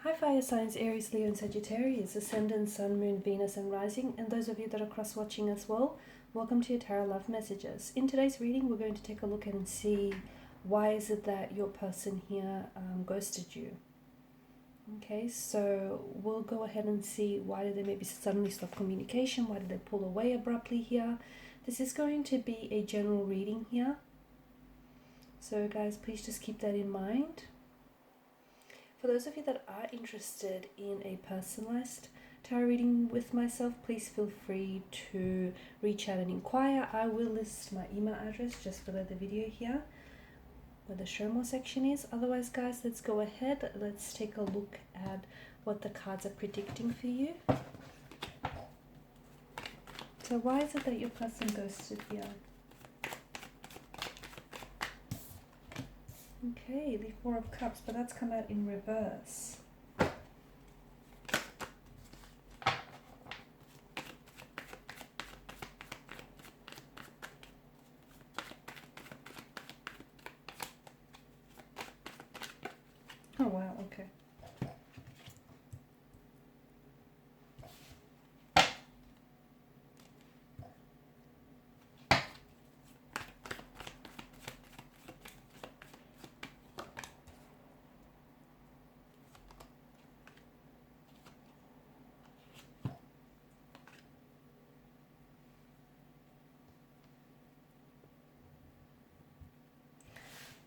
Hi fire signs Aries, Leo and Sagittarius, Ascendant, Sun, Moon, Venus and Rising, and those of you that are cross-watching as well, welcome to your Tarot Love Messages. In today's reading, we're going to take a look and see why is it that your person here ghosted you. Okay, so we'll go ahead and see why did they maybe suddenly stop communication, why did they pull away abruptly here. This is going to be a general reading here, so guys, please just keep that in mind. For those of you that are interested in a personalized tarot reading with myself, please feel free to reach out and inquire. I will list my email address just below the video here, where the show more section is. Otherwise, guys, let's go ahead. Let's take a look at what the cards are predicting for you. So why is it that your person ghosted here? Okay, the Four of Cups, but that's come out in reverse. Oh wow, okay.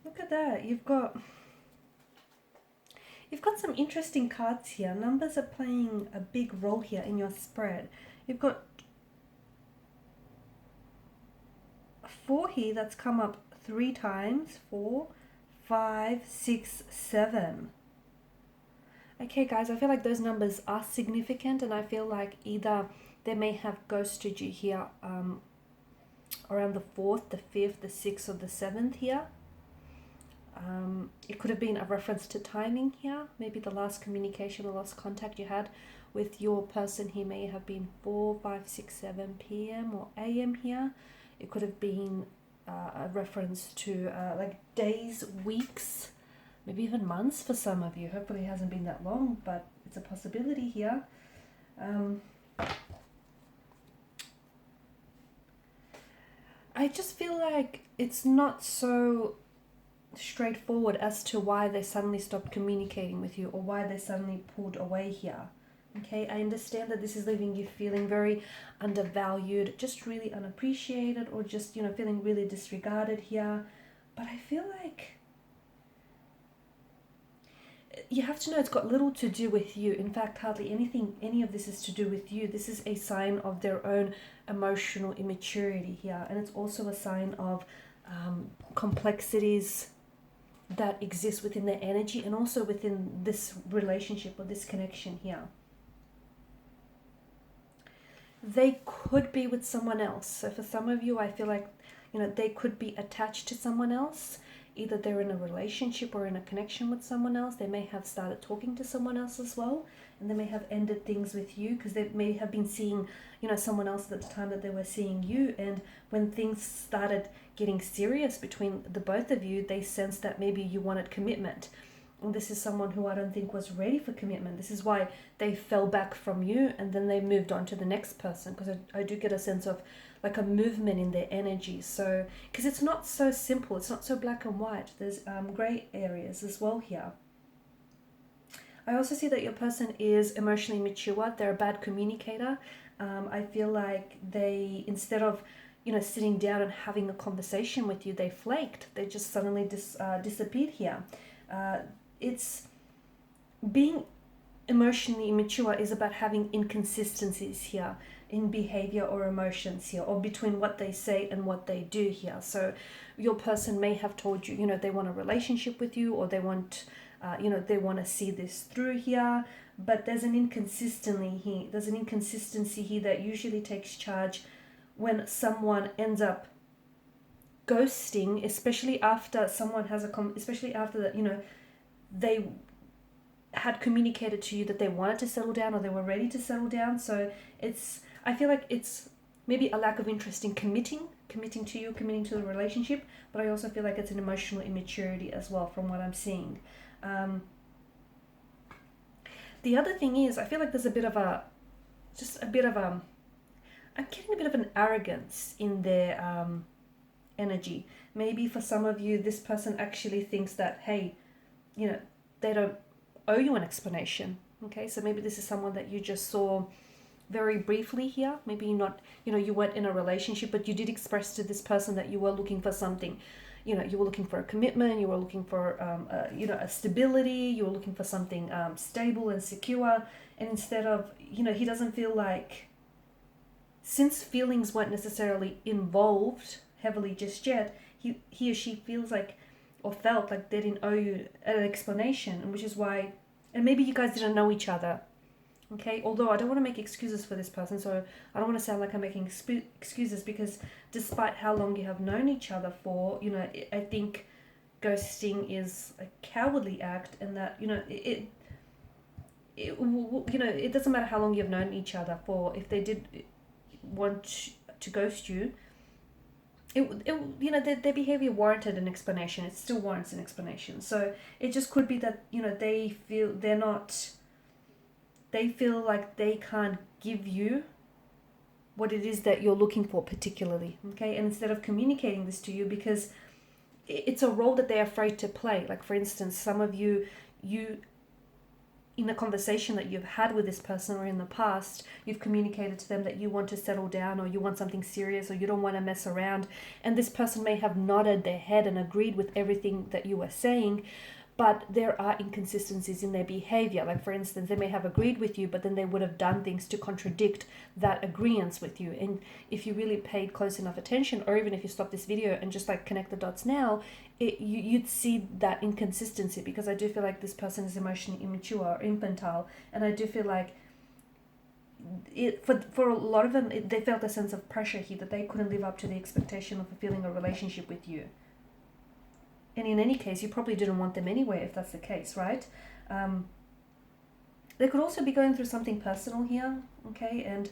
Look at that. You've got some interesting cards here. Numbers are playing a big role here in your spread. You've got 4 here that's come up 3 times. 4, 5, 6, 7. Okay guys, I feel like those numbers are significant, and I feel like either they may have ghosted you here around the 4th, the 5th, the 6th or the 7th here. It could have been a reference to timing here. Maybe the last communication or last contact you had with your person here may have been 4, 5, 6, 7 p.m. or a.m. here. It could have been a reference to like days, weeks, maybe even months for some of you. Hopefully it hasn't been that long, but it's a possibility here. I just feel like it's not so straightforward as to why they suddenly stopped communicating with you or why they suddenly pulled away here. Okay, I understand that this is leaving you feeling very undervalued, just really unappreciated, or just, you know, feeling really disregarded here. But I feel like you have to know it's got little to do with you. In fact, hardly any of this is to do with you. This is a sign of their own emotional immaturity here, and it's also a sign of complexities that exist within their energy and also within this relationship or this connection here. They could be with someone else. So for some of you, I feel like, you know, they could be attached to someone else. Either they're in a relationship or in a connection with someone else. They may have started talking to someone else as well, and they may have ended things with you because they may have been seeing, you know, someone else at the time that they were seeing you. And when things started getting serious between the both of you, they sensed that maybe you wanted commitment. And this is someone who I don't think was ready for commitment. This is why they fell back from you and then they moved on to the next person, because I do get a sense of like a movement in their energy. So, because it's not so simple, it's not so black and white. There's gray areas as well here. I also see that your person is emotionally mature. They're a bad communicator. I feel like they, instead of, you know, sitting down and having a conversation with you, they flaked. They just suddenly disappeared here. It's being emotionally immature is about having inconsistencies here in behavior or emotions here, or between what they say and what they do here. So your person may have told you, you know, they want a relationship with you, or they want, you know, they want to see this through here, but there's an inconsistency here. There's an inconsistency here that usually takes charge when someone ends up ghosting, especially after someone has especially after that, you know, they had communicated to you that they wanted to settle down or they were ready to settle down. So I feel like it's maybe a lack of interest in committing to you, committing to the relationship, but I also feel like it's an emotional immaturity as well from what I'm seeing. The other thing is, I feel like there's a bit of a, I'm getting a bit of an arrogance in their energy. Maybe for some of you, this person actually thinks that, hey, they don't owe you an explanation. Okay, so maybe this is someone that you just saw very briefly here. Maybe you're not, you weren't in a relationship, but you did express to this person that you were looking for something. You were looking for a commitment, you were looking for, a stability, you were looking for something stable and secure. And instead of, he doesn't feel like, since feelings weren't necessarily involved heavily just yet, he or she feels like, or felt like they didn't owe you an explanation, which is why, and maybe you guys didn't know each other. Okay, although I don't want to make excuses for this person, so I don't want to sound like I'm making excuses, because despite how long you have known each other for, I think ghosting is a cowardly act, and that, it doesn't matter how long you've known each other for. If they did want to ghost you, their behavior warranted an explanation. It still warrants an explanation. So it just could be that, they feel like they can't give you what it is that you're looking for particularly, okay? And instead of communicating this to you, because it's a role that they're afraid to play. Like, for instance, some of you in a conversation that you've had with this person or in the past, you've communicated to them that you want to settle down, or you want something serious, or you don't want to mess around. And this person may have nodded their head and agreed with everything that you were saying, but there are inconsistencies in their behavior. Like, for instance, they may have agreed with you, but then they would have done things to contradict that agreement with you. And if you really paid close enough attention, or even if you stop this video and just like connect the dots now, you'd see that inconsistency, because I do feel like this person is emotionally immature or infantile. And I do feel like for a lot of them, they felt a sense of pressure here, that they couldn't live up to the expectation of fulfilling a relationship with you. And in any case, you probably didn't want them anyway, if that's the case, right? They could also be going through something personal here, okay? And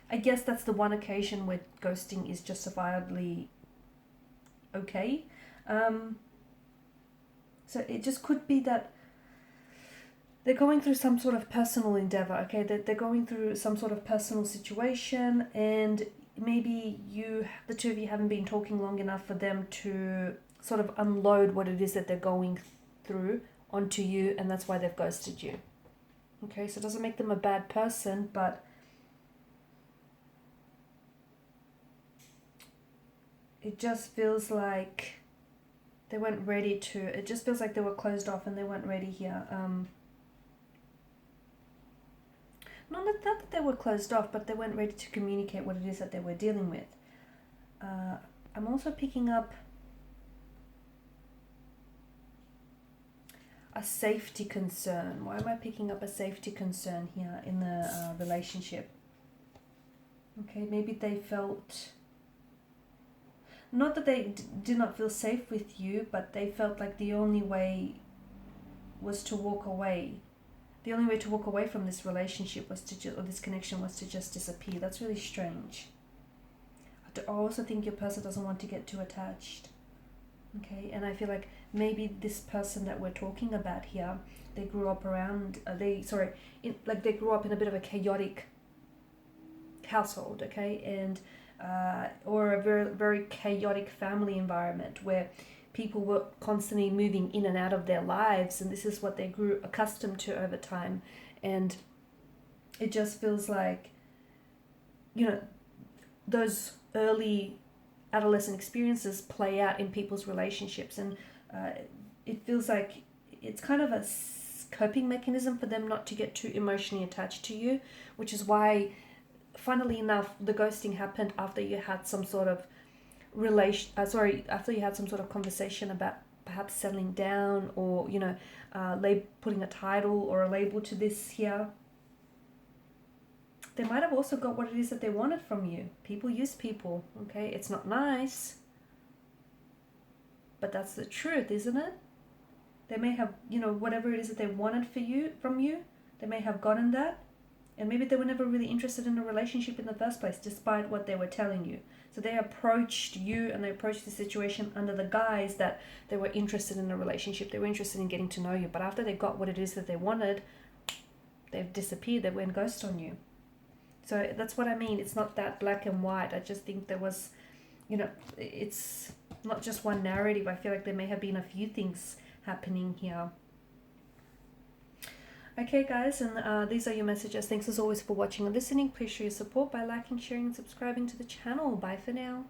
I guess that's the one occasion where ghosting is justifiably okay. So it just could be that they're going through some sort of personal endeavor, okay? They're going through some sort of personal situation, and maybe the two of you haven't been talking long enough for them to sort of unload what it is that they're going through onto you, and that's why they've ghosted you. Okay, so it doesn't make them a bad person, but it just feels like they weren't ready to, it just feels like they were closed off and they weren't ready here. Not that they were closed off, but they weren't ready to communicate what it is that they were dealing with. I'm also picking up a safety concern. Why am I picking up a safety concern here in the relationship? Okay, maybe they felt, not that they did not feel safe with you, but they felt like the only way was to walk away. The only way to walk away from this relationship was to or this connection was to just disappear. That's really strange. I also think your person doesn't want to get too attached. Okay, and I feel like maybe this person that we're talking about here, they grew up around, they grew up in a bit of a chaotic household, okay, and or a very, very chaotic family environment where people were constantly moving in and out of their lives, and this is what they grew accustomed to over time. And it just feels like, those early adolescent experiences play out in people's relationships, and it feels like it's kind of a coping mechanism for them not to get too emotionally attached to you, which is why, funnily enough, the ghosting happened after you had some sort of after you had some sort of conversation about perhaps settling down, or putting a title or a label to this here. They might have also got what it is that they wanted from you. People use people, okay? It's not nice, but that's the truth, isn't it? They may have, whatever it is that they wanted from you, they may have gotten that, and maybe they were never really interested in a relationship in the first place, despite what they were telling you. So they approached you and they approached the situation under the guise that they were interested in a relationship. They were interested in getting to know you. But after they got what it is that they wanted, they've disappeared, they went ghost on you. So that's what I mean. It's not that black and white. I just think there was, it's not just one narrative. I feel like there may have been a few things happening here. Okay, guys, and these are your messages. Thanks as always for watching and listening. Please show your support by liking, sharing, and subscribing to the channel. Bye for now.